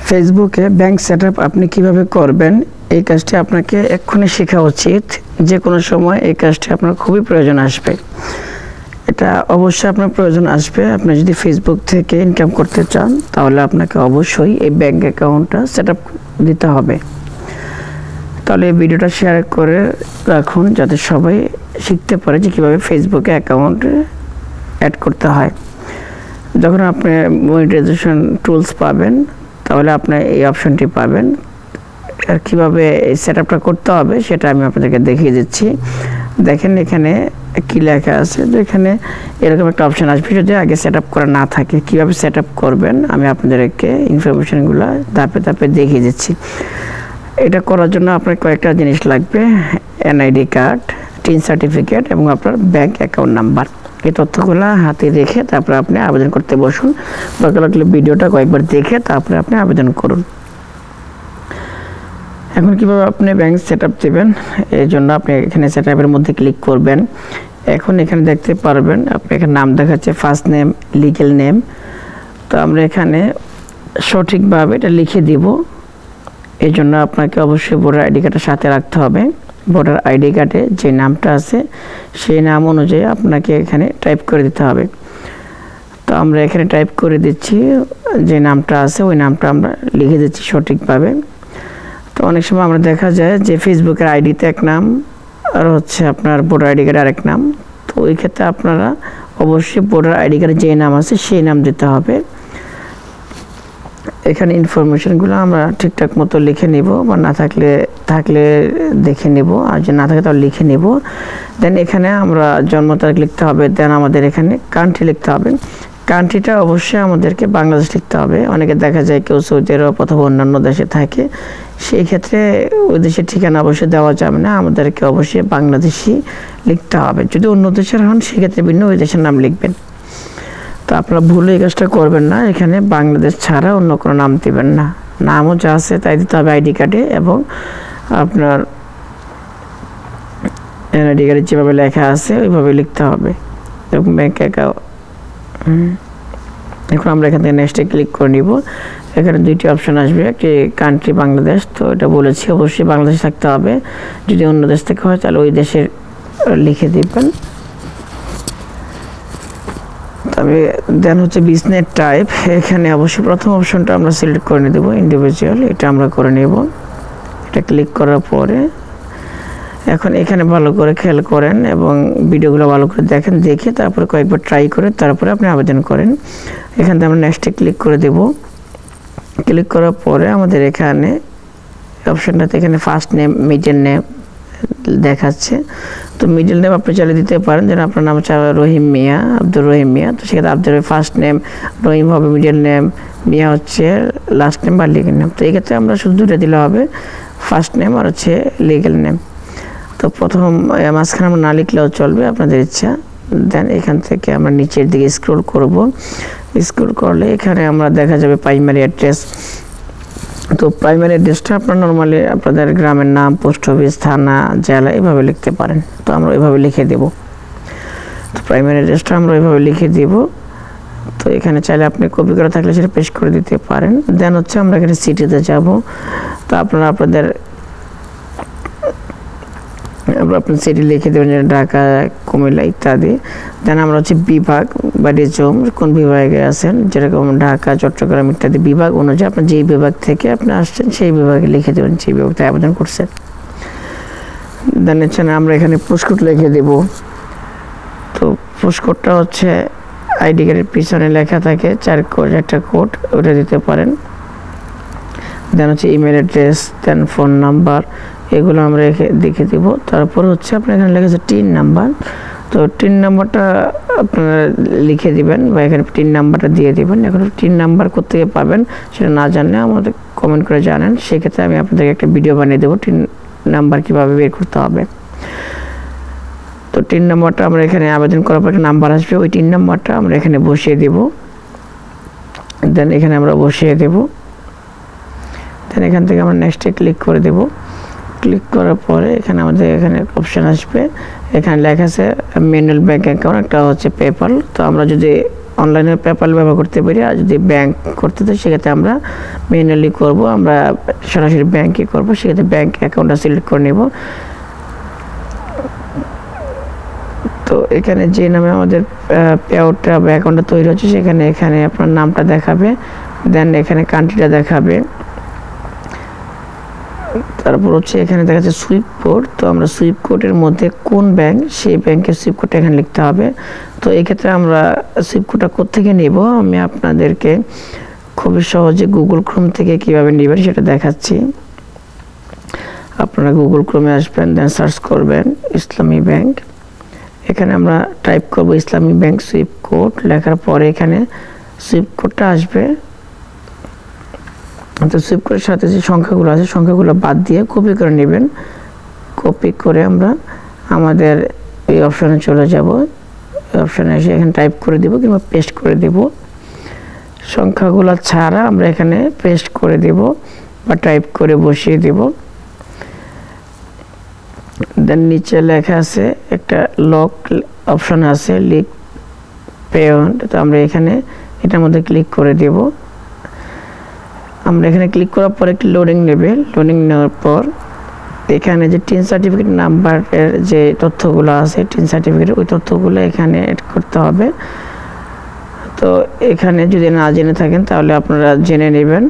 ফেসবুকে bank setup আপনি কিভাবে করবেন, এই কাজটি আপনাকে এক্ষুনি শেখা উচিত। যে কোনো সময় এই কাজটি আপনার খুবই প্রয়োজন আসবে। এটা অবশ্যই আপনার প্রয়োজন আসবে। আপনি যদি ফেসবুক থেকে ইনকাম করতে চান তাহলে আপনাকে অবশ্যই এই ব্যাংক অ্যাকাউন্টটা সেটআপ দিতে হবে। তাহলে এই ভিডিওটা শেয়ার করে রাখুন যাতে সবাই শিখতে পারে যে কীভাবে ফেসবুকে অ্যাকাউন্ট অ্যাড করতে হয়। যখন আপনি মনিটাইজেশন টুলস পাবেন তাহলে আপনি এই অপশনটি পাবেন। আর কীভাবে এই সেটআপটা করতে হবে সেটা আমি আপনাদেরকে দেখিয়ে দিচ্ছি। দেখেন এখানে কি লেখা আছে, তো এখানে এরকম একটা অপশন আসবে। যদি আগে সেটআপ করা না থাকে কীভাবে সেটআপ করবেন আমি আপনাদেরকে ইনফরমেশনগুলো ধাপে ধাপে দেখিয়ে দিচ্ছি। এটা করার জন্য আপনার কয়েকটা জিনিস লাগবে: এনআইডি কার্ড, টিন সার্টিফিকেট এবং আপনার ব্যাংক অ্যাকাউন্ট নাম্বার। এই তথ্যগুলো হাতে রেখে তারপরে আপনি আবেদন করতে বসুন। দরকার লাগলে ভিডিওটা কয়েকবার দেখে তারপরে আপনি আবেদন করুন। এখন কিভাবে আপনি ব্যাংক সেটআপ দেবেন, এই জন্য আপনি এখানে সেটআপের মধ্যে ক্লিক করবেন। এখন এখানে দেখতে পারবেন আপনি এখানে নাম দেখাচ্ছে ফার্স্ট নেম, লিগ্যাল নেম। তো আমরা এখানে সঠিকভাবে এটা লিখে দিব। এই জন্য আপনাকে অবশ্যই ভোটার আইডি কার্ডের সাথে রাখতে হবে। ভোটার আইডি কার্ডে যে নামটা আছে সেই নাম অনুযায়ী আপনাকে এখানে টাইপ করে দিতে হবে। তো আমরা এখানে টাইপ করে দিচ্ছি, যে নামটা আছে ওই নামটা আমরা লিখে দিচ্ছি সঠিকভাবে। তো অনেক সময় আমরা দেখা যায় যে ফেসবুকের আইডিতে এক নাম আর হচ্ছে আপনার ভোটার আইডি কার্ডে আরেক নাম। তো ওই ক্ষেত্রে আপনারা অবশ্যই ভোটার আইডি কার্ডে যে নাম আছে সেই নাম দিতে হবে। এখানে ইনফরমেশনগুলো আমরা ঠিকঠাক মতো লিখে নিব, বা না থাকলে দেখে নেব, আর যদি না থাকে তাহলে লিখে নেব। দেন এখানে আমরা জন্ম তারিখ লিখতে হবে। দেন আমাদের এখানে কান্ট্রি লিখতে হবে। কান্ট্রিটা অবশ্যই আমাদেরকে বাংলাদেশ লিখতে হবে। অনেকে দেখা যায় কেউ সৌদি আরব অথবা অন্যান্য দেশে থাকে, সেই ক্ষেত্রে ওই দেশের ঠিকানা অবশ্যই দেওয়া যাবে না, আমাদেরকে অবশ্যই বাংলাদেশি লিখতে হবে। যদি অন্য দেশের হন সেক্ষেত্রে ভিন্ন ওই দেশের নাম লিখবেন। তো আপনারা ভুলে এই কাজটা করবেন না, এখানে বাংলাদেশ ছাড়া অন্য কোনো নাম দিবেন না। নামও যা আছে তাই দিতে হবে আইডি কার্ডে, এবং আপনার এনআইডি কার্ডে যেভাবে লেখা আছে ওইভাবে লিখতে হবে। এবং ব্যাংক অ্যাকাউন্ট, এখন আমরা এখান থেকে নেক্সটে ক্লিক করে নিব। এখানে দুইটি অপশন আসবে, একটি কান্ট্রি বাংলাদেশ, তো এটা বলেছি অবশ্যই বাংলাদেশ থাকতে হবে। যদি অন্য দেশ থেকে হয় তাহলে ওই দেশের লিখে দিবেন। তবে দেন হচ্ছে বিজনেস টাইপ, এখানে অবশ্যই প্রথম অপশনটা আমরা সিলেক্ট করে দেব, ইন্ডিভিজুয়াল, এটা আমরা করে নেব। এটা ক্লিক করার পরে এখন এখানে ভালো করে খেয়াল করেন এবং ভিডিওগুলো ভালো করে দেখেন, দেখে তারপরে কয়েকবার ট্রাই করে তারপরে আপনি আবেদন করেন। এখান থেকে আমরা নেক্সটে ক্লিক করে দেব। ক্লিক করার পরে আমাদের এখানে অপশনটাতে এখানে ফার্স্ট নেম, মিডল নেম দেখাচ্ছে। তো মিডল নেম আপনি চালিয়ে দিতে পারেন, যেন আপনার নাম হচ্ছে রহিম মিয়া, আব্দুর রহিম মিয়া। তো সেক্ষেত্রে আব্দুর ফার্স্ট নেম, রহিম হবে মিডল নেম, মিয়া হচ্ছে লাস্ট নেম বা লিগেল নেম। তো এক্ষেত্রে আমরা শুধু দুটো দিলে হবে, ফার্স্ট নেম আর হচ্ছে লিগেল নেম। তো প্রথম মাঝখানে আমরা না লিখলেও চলবে, আপনাদের ইচ্ছা। দেন এখান থেকে আমরা নিচের দিকে স্ক্রল করব। স্ক্রল করলে এখানে আমরা দেখা যাবে প্রাইমারি অ্যাড্রেস। তো প্রাইমারি অ্যাড্রেসটা আপনার নর্মালি আপনাদের গ্রামের নাম, পোস্ট অফিস, থানা, জেলা এভাবে লিখতে পারেন। তো আমরা এভাবে লিখে দেব। তো প্রাইমারি অ্যাড্রেসটা আমরা এভাবে লিখে দেব। তো এখানে চাইলে আপনি কপি করা থাকলে সেটা পেস্ট করে দিতে পারেন। দেন হচ্ছে আমরা এখানে সিটিতে যাব। তো আপনারা আপনাদের আপনার সিটি লিখে দেবেন, যেন ঢাকা, কুমিল্লা ইত্যাদি। দেন আমরা হচ্ছে বিভাগ বা রিজন, কোন বিভাগে আছেন, যেরকম ঢাকা, চট্টগ্রাম ইত্যাদি বিভাগ অনুযায়ী আপনার যেই বিভাগ থেকে আপনি আসছেন সেই বিভাগে লিখে দেবেন, সেই বিভাগে আবেদন করছেন। দেন এখানে আমরা এখানে পোস্টকোড লিখে দেব। তো পোস্টকোডটা হচ্ছে আইডি কার্ডের পিছনে লেখা থাকে একটা কোড, ওটা দিতে পারেন। দেন হচ্ছে ইমেল অ্যাড্রেস, দেন ফোন নাম্বার, এগুলো আমরা দেখে দিব। তারপর হচ্ছে আপনার এখানে লেখা আছে টিন নাম্বার। তো টিন নাম্বারটা আপনারা লিখে দিবেন বা এখানে টিন নাম্বারটা দিয়ে দিবেন। এখন টিন নাম্বার কোথেকে পাবেন সেটা না জানলে আমাদের কমেন্ট করে জানান, সেক্ষেত্রে আমি আপনাদেরকে একটা ভিডিও বানিয়ে দেবো টিন নাম্বার কীভাবে বের করতে হবে। তো টিন নাম্বারটা আমরা এখানে আবেদন করার পর একটা নাম্বার আসবে, ওই টিন নাম্বারটা আমরা এখানে বসিয়ে দেব। দেন এখানে আমরা বসিয়ে দেব। দেন এখান থেকে আমরা নেক্সটে ক্লিক করে দেব। ক্লিক করার পরে এখানে আমাদের এখানে অপশান আসবে, এখানে লেখা আছে ম্যানুয়াল ব্যাংক অ্যাকাউন্ট, একটা হচ্ছে পেপ্যাল। তো আমরা যদি অনলাইনে পেপ্যাল ব্যবহার করতে পারি। আর যদি ব্যাংক করতে চাই সেক্ষেত্রে আমরা ম্যানুয়ালি করব, আমরা সরাসরি ব্যাংকে করব, সেক্ষেত্রে ব্যাংক অ্যাকাউন্টটা সিলেক্ট করে নেব। তো এখানে যে নামে আমাদের পেআউটটা বা অ্যাকাউন্টটা তৈরি হচ্ছে এখানে আপনার নামটা দেখাবে, দেন এখানে কান্ট্রিটা দেখাবে, তারপর হচ্ছে এখানে দেখা যাচ্ছে সুইফট কোড। তো আমরা সুইফট কোডের মধ্যে কোন ব্যাংক, সেই ব্যাংকের সুইফট কোডটা এখানে লিখতে হবে। তো এক্ষেত্রে আমরা সুইফট কোডটা কোত্থেকে নেব আমি আপনাদেরকে খুবই সহজে গুগল ক্রোম থেকে কিভাবে নেবেন সেটা দেখাচ্ছি। আপনারা গুগল ক্রোমে আসবেন, দেন সার্চ করবেন ইসলামী ব্যাংক। এখানে আমরা টাইপ করব ইসলামী ব্যাংক সুইফট কোড, লেখার পরে এখানে সুইফট কোডটা আসবে। তো সুইফট কোডের সাথে যে সংখ্যাগুলো আছে সংখ্যাগুলো বাদ দিয়ে কপি করে নেবেন। কপি করে আমরা আমাদের এই অপশনে চলে যাব। এই অপশনে এসে এখানে টাইপ করে দেব কিংবা পেস্ট করে দেব। সংখ্যাগুলো ছাড়া আমরা এখানে পেস্ট করে দেব বা টাইপ করে বসিয়ে দেব। দেন নিচে লেখা আছে একটা লক অপশন আছে, লিক পেমেন্ট। তো আমরা এখানে এটার মধ্যে ক্লিক করে দেব। আমরা এখানে ক্লিক করার পর একটি লোডিং নেবে। লোডিং নেওয়ার পর এখানে যে টিন সার্টিফিকেট নাম্বারের যে তথ্যগুলো আছে, টিন সার্টিফিকেট ওই তথ্যগুলো এখানে অ্যাড করতে হবে। তো এখানে যদি না জেনে থাকেন তাহলে আপনারা জেনে নেবেন।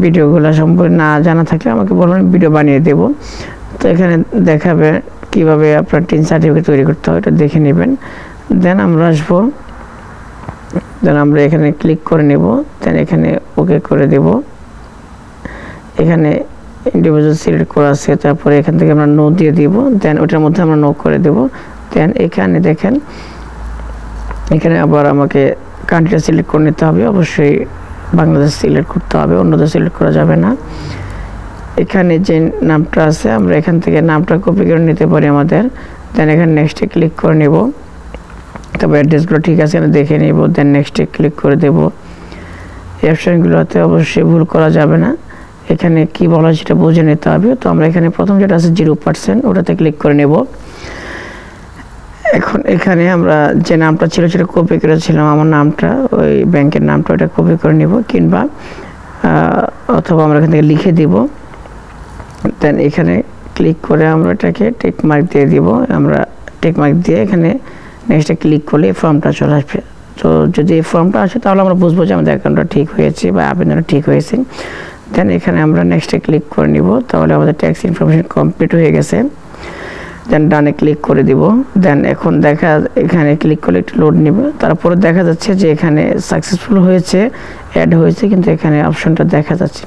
ভিডিওগুলো সম্পর্কে না জানা থাকলে আমাকে বলবেন, ভিডিও বানিয়ে দেব। তো এখানে দেখাবে কিভাবে আপনার টিন সার্টিফিকেট তৈরি করতে হয়, এটা দেখে নেবেন। দেন আমরা আসবো, দেন আমরা এখানে ক্লিক করে নেব, দেন এখানে ওকে করে দেব। এখানে ইন্ডিভিজুয়াল সিলেক্ট করা আছে, তারপরে এখান থেকে আমরা নো দিয়ে দিব, দেন ওটার মধ্যে আমরা নো করে দেব। দেন এখানে দেখেন এখানে আবার আমাকে কান্ট্রিটা সিলেক্ট করে নিতে হবে, অবশ্যই বাংলাদেশ সিলেক্ট করতে হবে, অন্য দেশ সিলেক্ট করা যাবে না। এখানে যে নামটা আছে আমরা এখান থেকে নামটা কপি করে নিতে পারি আমাদের। দেন এখানে নেক্সটে ক্লিক করে নেব, তারপর অ্যাড্রেসগুলো ঠিক আছে দেখে নেব, দেন নেক্সটে ক্লিক করে দেব। এই অপশানগুলোতে অবশ্যই ভুল করা যাবে না, এখানে কি বলা সেটা বুঝে নিতে হবে। তো আমরা এখানে প্রথম যেটা আছে 0% ওটাতে ক্লিক করে নেব। এখন এখানে আমরা যে নামটা ছিল সেটা কপি করেছিলাম, আমার নামটা, ওই ব্যাংকের নামটা, ওটা কপি করে নেব, কিংবা অথবা আমরা এখান থেকে লিখে দিব। দেন এখানে ক্লিক করে আমরা এটাকে টিক মার্ক দিয়ে দিব। আমরা টিক মার্ক দিয়ে এখানে নেক্সটে ক্লিক করলে এই ফর্মটা চলে আসবে। তো যদি এই ফর্মটা আসে তাহলে আমরা বুঝবো যে আমাদের অ্যাকাউন্টটা ঠিক হয়েছে বা আবেদনটা ঠিক হয়েছে। দেন এখানে আমরা নেক্সটে ক্লিক করে নিব, তাহলে আমাদের ট্যাক্স ইনফরমেশন কমপ্লিট হয়ে গেছে। দেন ডানে ক্লিক করে দিব। দেন এখন এখানে ক্লিক করলে একটু লোড নেবে, তারপরে দেখা যাচ্ছে যে এখানে সাকসেসফুল হয়েছে, অ্যাড হয়েছে, কিন্তু এখানে অপশনটা দেখা যাচ্ছে।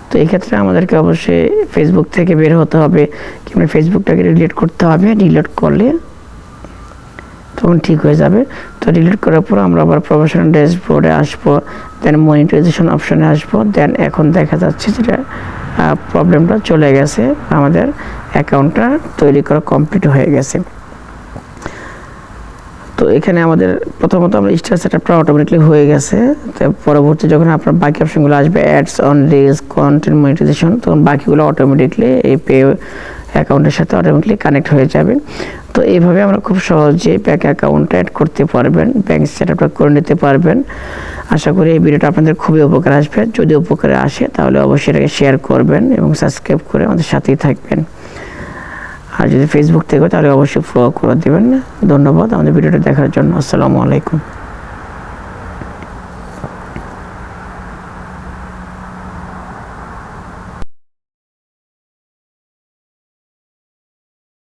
তো এই ক্ষেত্রে আমাদেরকে অবশ্যই ফেসবুক থেকে বের হতে হবে কিংবা ফেসবুকটাকে ডিলিট করতে হবে। ডিলিট করলে তখন ঠিক হয়ে যাবে। তো ডিলিট করার পর আমরা আবার প্রফেশনাল ড্যাশবোর্ডে আসবো, দেন মনিটাইজেশন অপশনে আসবো। দেন এখন দেখা যাচ্ছে যেটা প্রবলেমটা চলে গেছে, আমাদের অ্যাকাউন্টটা তৈরি করা কমপ্লিট হয়ে গেছে। তো এখানে আমাদের প্রথমত আমরা স্টার সেটআপটা অটোমেটিকলি হয়ে গেছে। তো পরবর্তী যখন আপনার বাকি অপশনগুলো আসবে, ads, on reels, content monetisation, তখন বাকিগুলো অটোমেটিকলি এই পে অ্যাকাউন্টের সাথে অটোমেটিকলি কানেক্ট হয়ে যাবে। তো এইভাবে আমরা খুব সহজেই ব্যাংক অ্যাকাউন্টটা অ্যাড করতে পারবেন, ব্যাংক সেটআপটা করে নিতে পারবেন। আশা করি এই ভিডিওটা আপনাদের খুবই উপকার আসবে। যদি উপকারে আসে তাহলে অবশ্যই এটাকে শেয়ার করবেন এবং সাবস্ক্রাইব করে আমাদের সাথেই থাকবেন। আর যদি ফেসবুক থেকে তাহলে অবশ্যই ফলো করে দেবেন। ধন্যবাদ আমাদের ভিডিওটা দেখার জন্য। আসসালামু আলাইকুম।